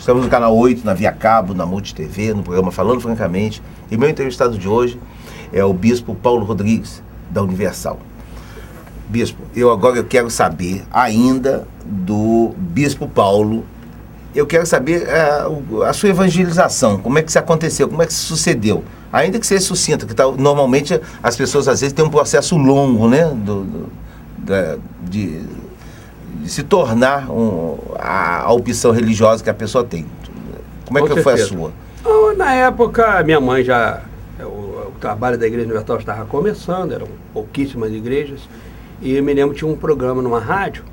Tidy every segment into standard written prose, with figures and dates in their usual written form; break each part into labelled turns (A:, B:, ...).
A: Estamos no canal 8, na Via Cabo, na Multi TV, no programa Falando Francamente. E meu entrevistado de hoje é o Bispo Paulo Rodrigues, da Universal. Bispo, eu quero saber ainda do Bispo Paulo. Eu quero saber a sua evangelização, como é que isso aconteceu, como é que isso sucedeu. Ainda que seja sucinta, que normalmente as pessoas às vezes têm um processo longo, né, de se tornar a opção religiosa que a pessoa tem. Como é que foi a sua?
B: Na época, minha mãe o trabalho da Igreja Universal estava começando, eram pouquíssimas igrejas, e eu me lembro que tinha um programa numa rádio,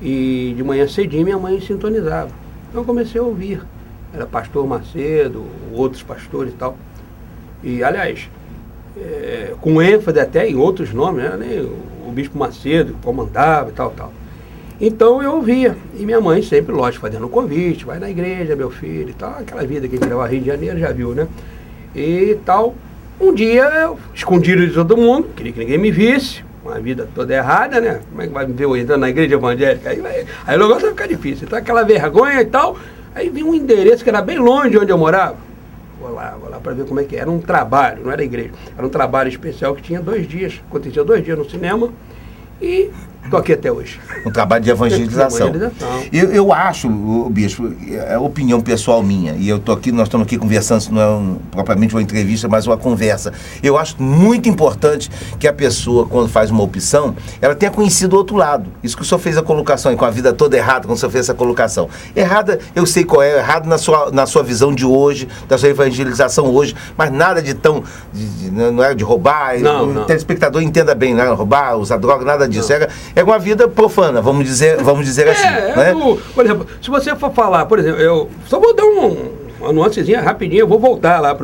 B: e de manhã cedinho minha mãe sintonizava. Então eu comecei a ouvir. Era pastor Macedo, outros pastores e tal. E, aliás, com ênfase até em outros nomes, né? O Bispo Macedo comandava e tal. Então eu ouvia. E minha mãe sempre, lógico, fazendo um convite, vai na igreja, meu filho e tal. Aquela vida que a gente leva ao Rio de Janeiro, já viu, né? E tal. Um dia, eu, escondido de todo mundo, queria que ninguém me visse. Uma vida toda errada, né? Como é que vai me ver eu entrando na igreja evangélica? Aí o negócio vai ficar difícil. Então aquela vergonha e tal. Aí vi um endereço que era bem longe de onde eu morava. Vou lá para ver como é que era. Era um trabalho, não era igreja. Era um trabalho especial que tinha 2 dias. Acontecia 2 dias no cinema. E estou aqui até hoje.
A: Um trabalho de evangelização. Eu acho, Bispo, é opinião pessoal minha, e nós estamos aqui conversando, não é propriamente uma entrevista, mas uma conversa. Eu acho muito importante que a pessoa, quando faz uma opção, ela tenha conhecido o outro lado. Isso que o senhor fez a colocação, e com a vida toda errada, quando o senhor fez essa colocação. Errada, eu sei qual é, errado na sua visão de hoje, da sua evangelização hoje, mas nada de tão, não é de roubar, o telespectador entenda bem, não é roubar, usar droga, nada disso. É uma vida profana, vamos dizer assim. Né?
B: Por exemplo, se você for falar, por exemplo, eu só vou dar uma nuancezinha rapidinho, eu vou voltar lá.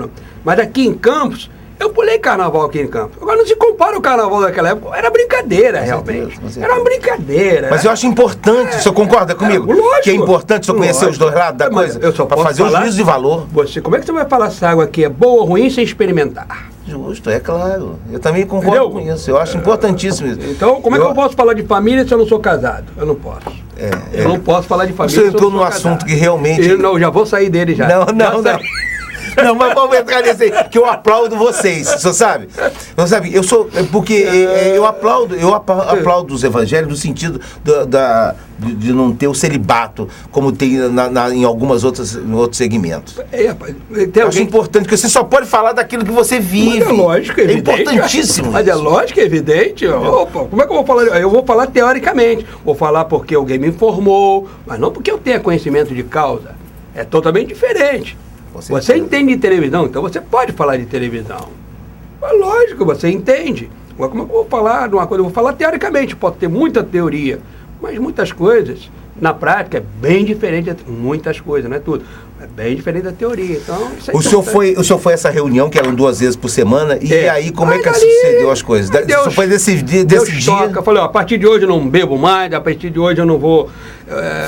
B: Mas aqui em Campos, eu pulei carnaval aqui em Campos. Agora não se compara o carnaval daquela época, era brincadeira, realmente. Era uma brincadeira.
A: Mas eu acho importante, o senhor concorda comigo?
B: Lógico,
A: que é importante o senhor conhecer os dois lados da coisa, para fazer o juízo de valor.
B: Como é que você vai falar se a água aqui é boa ou ruim sem experimentar?
A: Justo, é claro. Eu também concordo com isso. Eu acho importantíssimo isso.
B: Então, como é que eu posso falar de família se eu não sou casado? Eu não posso. Eu não posso falar de família se eu não sou casado. Você entrou num assunto
A: que realmente...
B: Eu já vou sair dele já.
A: Não. Não, mas vamos entrar nesse aí, que eu aplaudo vocês, você sabe? Você sabe, eu aplaudo os evangélicos no sentido de não ter o celibato, como tem em alguns outros segmentos. Acho importante, que você só pode falar daquilo que você vive.
B: Mas é lógico, é evidente.
A: É importantíssimo.
B: Mas é lógico, é evidente. Opa, como é que eu vou falar? Eu vou falar teoricamente. Vou falar porque alguém me informou, mas não porque eu tenha conhecimento de causa. É totalmente diferente. Você entende de televisão, então você pode falar de televisão. Mas lógico, você entende. Mas como é que eu vou falar de uma coisa? Eu vou falar teoricamente, pode ter muita teoria, mas muitas coisas, na prática, é bem diferente de muitas coisas, não é tudo. É bem diferente da teoria. Então,
A: o senhor foi a essa reunião, que eram 2 vezes por semana, e aí como é que sucedeu as coisas? O senhor foi desse dia?
B: Eu falei, a partir de hoje eu não bebo mais, a partir de hoje eu não vou...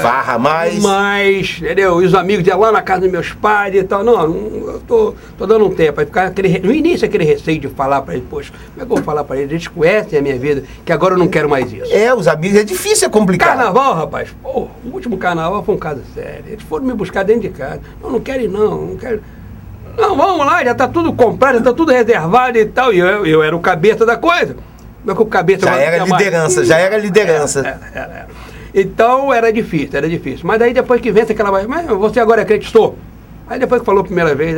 A: farra mais,
B: entendeu? E os amigos iam lá na casa dos meus pais e tal. Não, eu tô dando um tempo. Aí ficar no início aquele receio de falar para eles, poxa, como é que eu vou falar para eles? Eles conhecem a minha vida, que agero eu não quero mais isso.
A: Os amigos, é difícil, é complicado.
B: Carnaval, rapaz, o último carnaval foi um caso sério. Eles foram me buscar dentro de casa. Não quero ir, não quero. Não, vamos lá, já tá tudo comprado, já tá tudo reservado e tal. E eu era o cabeça da coisa. Como é que o cabeça...
A: Já era liderança.
B: Era. Então era difícil. Mas aí depois que vence aquela... Mas você agora acreditou? Aí depois que falou a primeira vez,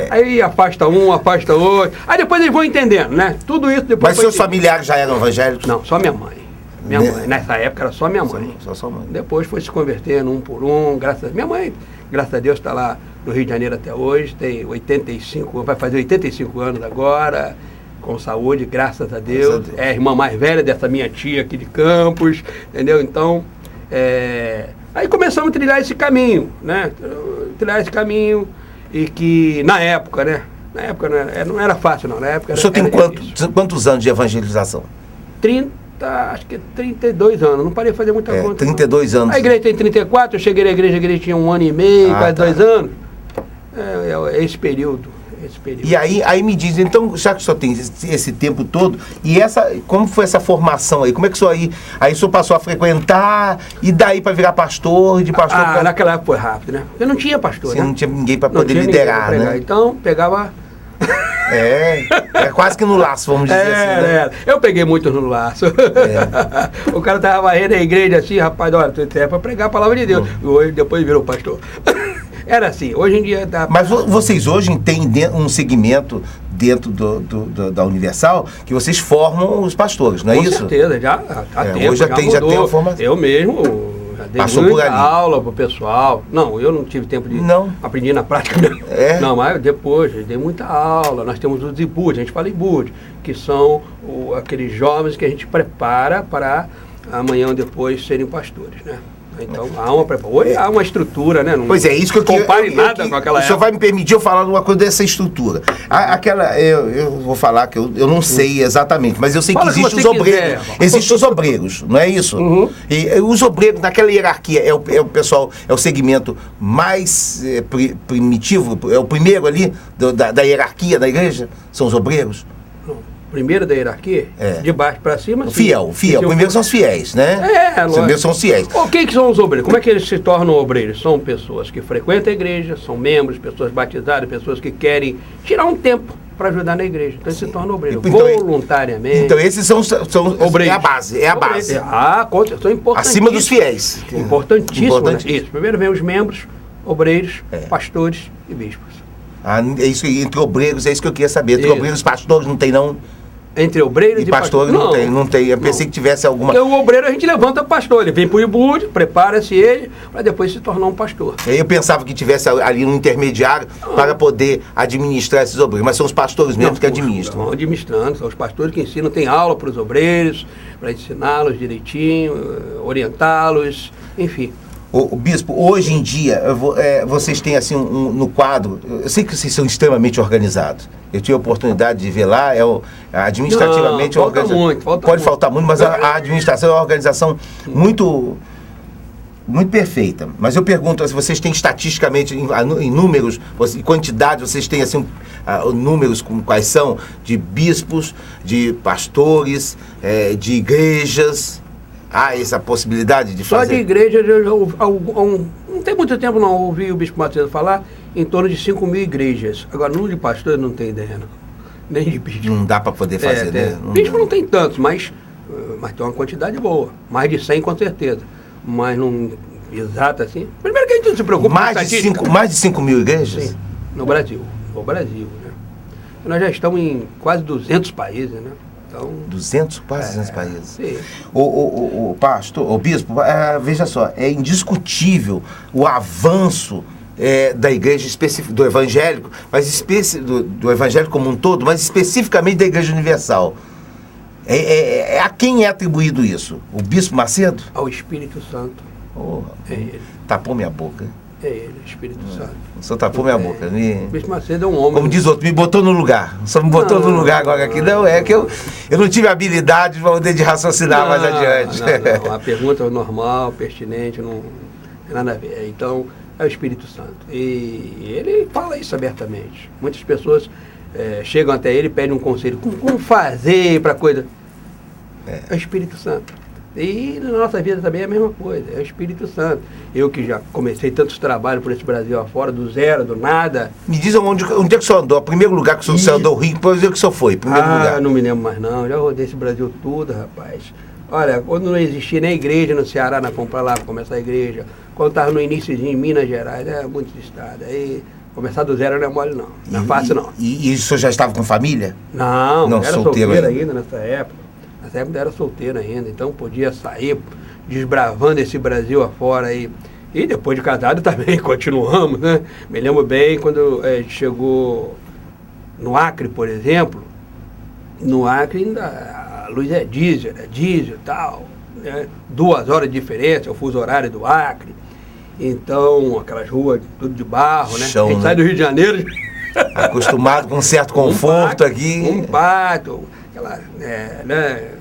B: aí afasta um, afasta outro. Aí depois eles vão entendendo, né? Tudo isso depois...
A: Mas seus familiares já eram evangélicos?
B: Não, só minha mãe. Minha mãe, nessa época era só minha mãe.
A: Só sua mãe.
B: Depois foi se convertendo um por um, minha mãe, graças a Deus, está lá no Rio de Janeiro até hoje, tem 85, vai fazer 85 anos agora, com saúde, graças a Deus. É a irmã mais velha dessa minha tia aqui de Campos, entendeu? Então, aí começamos a trilhar esse caminho, né? E que na época, né? Na época não era fácil, não. Na época
A: o senhor tem quantos anos de evangelização?
B: 32 anos, não parei de fazer muita conta.
A: 32 anos.
B: A igreja tem 34, eu cheguei na igreja, a igreja tinha 1 ano e meio, quase 2 anos. Esse período esse período.
A: E aí me diz, então, já que o senhor tem esse tempo todo, e como foi essa formação aí? Como é que o senhor aí o senhor passou a frequentar, e daí para virar pastor, de pastor...
B: Naquela época foi rápido, né? Porque não tinha pastor,
A: Você
B: né?
A: não tinha ninguém para poder liderar, né?
B: Então, pegava...
A: É quase que no laço, vamos dizer assim, né?
B: Eu peguei muito no laço. O cara tava varrendo a igreja assim, rapaz, olha, tu é para pregar a palavra de Deus. E hoje, depois virou pastor. Era assim, hoje em dia...
A: Mas vocês hoje têm um segmento dentro da Universal que vocês formam os pastores, não é isso?
B: Com certeza, já há tempo,
A: hoje já tem uma formação.
B: Eu mesmo... Dei muita aula pro pessoal. Não, eu não tive tempo de...
A: Não.
B: Aprendi na prática mesmo. Não, mas depois, dei muita aula. Nós temos os IBUD, a gente fala IBUD, que são aqueles jovens que a gente prepara para amanhã ou depois serem pastores, né? Então, hoje há uma estrutura, né? Não,
A: pois é, isso que eu
B: compare nada com aquela época.
A: O senhor vai me permitir eu falar de uma coisa dessa estrutura. Eu vou falar que eu não sei exatamente, mas eu sei que existem os obreiros. Existem os obreiros, não é isso?
B: Uhum.
A: E os obreiros, naquela hierarquia, é o pessoal, é o segmento mais primitivo, é o primeiro ali da hierarquia da igreja? São os obreiros?
B: Primeiro da hierarquia, de baixo para cima.
A: Fiel. Primeiro são os fiéis, né? Primeiro são os fiéis.
B: Quem que são os obreiros? Como é que eles se tornam obreiros? São pessoas que frequentam a igreja, são membros, pessoas batizadas, pessoas que querem tirar um tempo para ajudar na igreja. Então eles se tornam obreiros, voluntariamente.
A: Então esses são obreiros. É a base.
B: São importantíssimos.
A: Acima dos fiéis.
B: Importantíssimo. Né? Isso. Primeiro vem os membros, obreiros, pastores e bispos.
A: É isso aí, entre obreiros, é isso que eu queria saber. Entre obreiros e pastores não tem não...
B: Entre obreiros e
A: pastores não tem. Eu pensei que tivesse alguma...
B: Porque o obreiro a gente levanta o pastor, ele vem para o IBUD, prepara-se ele, para depois se tornar um pastor.
A: Eu pensava que tivesse ali um intermediário para poder administrar esses obreiros, mas são os pastores mesmo que administram.
B: Estão administrando, são os pastores que ensinam, tem aula para os obreiros, para ensiná-los direitinho, orientá-los, enfim.
A: O bispo, hoje em dia, vocês têm assim no quadro, eu sei que vocês são extremamente organizados. Eu tive a oportunidade de ver lá, administrativamente pode faltar muito, mas a administração é uma organização muito perfeita. Mas eu pergunto, se vocês têm estatisticamente, em números, em quantidade, vocês têm assim, números quais são, de bispos, de pastores, de igrejas... Há essa possibilidade de fazer?
B: Só de igreja, não tem muito tempo não ouvi o Bispo Macedo falar, em torno de 5.000 igrejas. Agora, número de pastores não tem ideia, não. Nem de bispo.
A: Não dá para poder fazer, né?
B: Bispo não tem tantos, mas tem uma quantidade boa. Mais de 100 com certeza. Mas não exato assim. Primeiro que a gente não se preocupa
A: mais de 5.000 igrejas? Sim,
B: no Brasil. Né? Nós já estamos em quase 200 países, né? Então,
A: 200 países.
B: Sim.
A: O pastor, o bispo, veja só, é indiscutível o avanço da igreja específica, do evangélico, mas do evangélico como um todo, mas especificamente da Igreja Universal. A quem é atribuído isso? O Bispo Macedo?
B: Ao Espírito Santo. É ele.
A: Tapou minha boca.
B: É ele, Espírito Santo.
A: O senhor tapou minha boca.
B: O Bispo Macedo é um homem.
A: Como diz outro, me botou no lugar. Só me botou no lugar agora aqui. Não, é que eu não tive habilidade de raciocinar mais adiante.
B: Não, a pergunta é normal, pertinente, não tem nada a ver. Então, é o Espírito Santo. E ele fala isso abertamente. Muitas pessoas chegam até ele e pedem um conselho. Como fazer para coisa? É o Espírito Santo. E na nossa vida também é a mesma coisa, é o Espírito Santo. Eu que já comecei tantos trabalhos por esse Brasil afora, do zero, do nada.
A: Me diz onde é que o senhor andou? O primeiro lugar que o senhor andou, o Rio, depois onde é que o senhor foi? Lugar.
B: Não me lembro mais não, já rodei esse Brasil tudo, rapaz. Olha, quando não existia nem igreja no Ceará, nós fomos para lá para começar a igreja. Quando estava no iníciozinho em Minas Gerais, muitos estados. Aí começar do zero não é mole não, não é fácil não.
A: E o senhor já estava com família?
B: Não era solteiro ainda nessa época. Nessa época eu era solteiro ainda, então podia sair desbravando esse Brasil afora aí. E depois de casado também continuamos, né? Me lembro bem quando a gente chegou no Acre, por exemplo. No Acre ainda a luz é diesel e tal. Né? 2 horas de diferença, o fuso horário do Acre. Então, aquelas ruas tudo de barro, né?
A: Chão,
B: a gente sai do Rio de Janeiro.
A: Acostumado com um certo conforto aqui.
B: Um pacto.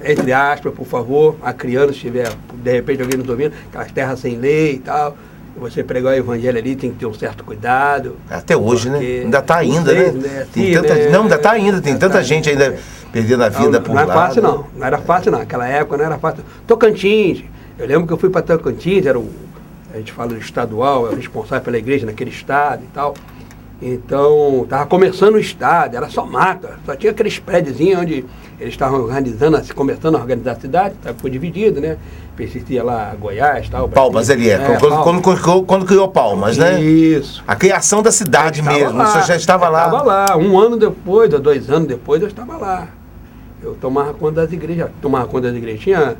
B: Entre aspas, por favor, a criança estiver, de repente alguém nos ouvindo, aquelas terras sem lei e tal. Você pregar o evangelho ali, tem que ter um certo cuidado.
A: Até hoje, né? Ainda está ainda, né? Tem tanta, não, ainda está ainda, tem tanta gente ainda perdendo a vida por lá.
B: Não é fácil, não. Não era fácil, não. Naquela época não era fácil. Tocantins. Eu lembro que eu fui para Tocantins, a gente fala do estadual, era o responsável pela igreja naquele estado e tal. Então, estava começando o estado, era só mata. Só tinha aqueles prédiozinhos onde eles estavam organizando, começando a organizar a cidade, foi dividido, né? Persistia lá Goiás, tal.
A: Palmas, ele é. Quando criou Palmas, né?
B: Isso.
A: A criação da cidade mesmo. Lá, você já estava lá.
B: Estava lá. 1 ano depois, ou 2 anos depois, eu estava lá. Eu tomava conta das igrejas. Tinha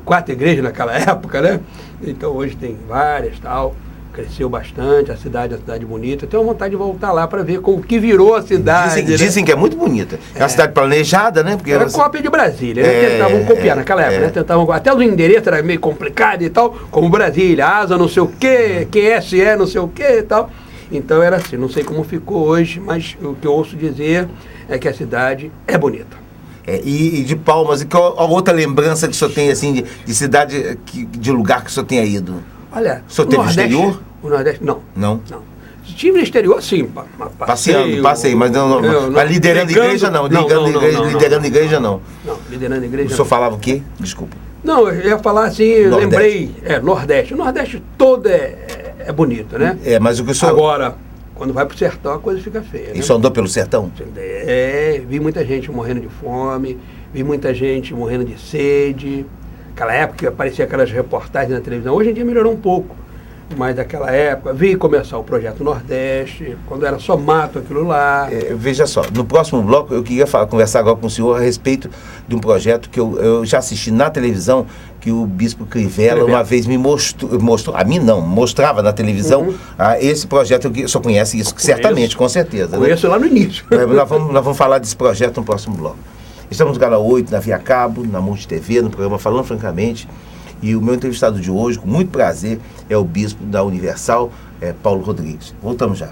B: 4 igrejas naquela época, né? Então hoje tem várias, tal. Cresceu bastante, a cidade é uma cidade bonita. Eu tenho vontade de voltar lá para ver como que virou a cidade.
A: Dizem que é muito bonita. É uma cidade planejada, né? Porque
B: era cópia de Brasília, né? Tentavam copiar naquela época, né? Tentavam, até o endereço era meio complicado e tal, como Brasília, asa não sei o quê, QSE não sei o quê e tal. Então era assim, não sei como ficou hoje, mas o que eu ouço dizer é que a cidade é bonita.
A: E de Palmas, e qual a outra lembrança que o senhor tem, assim, de cidade, de lugar que o senhor tenha ido?
B: Olha,
A: o senhor teve no exterior?
B: O Nordeste, não.
A: Não?
B: Não. Estive no exterior, sim.
A: Passei, mas não, mas liderando igreja, não. Liderando igreja, não.
B: Não, liderando igreja,
A: o senhor falava o quê? Desculpa.
B: Não, eu ia falar assim, lembrei, Nordeste. O Nordeste todo é bonito, né?
A: Mas o que o senhor...
B: Agora, quando vai pro sertão, a coisa fica feia, né?
A: E o senhor andou pelo sertão?
B: Vi muita gente morrendo de fome, vi muita gente morrendo de sede. Aquela época que aparecia aquelas reportagens na televisão, hoje em dia melhorou um pouco, mas naquela época vi começar o Projeto Nordeste, quando era só mato aquilo lá.
A: Veja só, no próximo bloco eu queria conversar agora com o senhor a respeito de um projeto que eu já assisti na televisão, que o Bispo Crivella uma vez me mostrou, a mim não, mostrava na televisão esse projeto, o senhor conhece isso, certamente, com certeza.
B: Conheço, né? Lá no início.
A: Nós vamos falar desse projeto no próximo bloco. Estamos no canal 8, na Via Cabo, na Multi TV, no programa Falando Francamente. E o meu entrevistado de hoje, com muito prazer, é o bispo da Universal, Paulo Rodrigues. Voltamos já.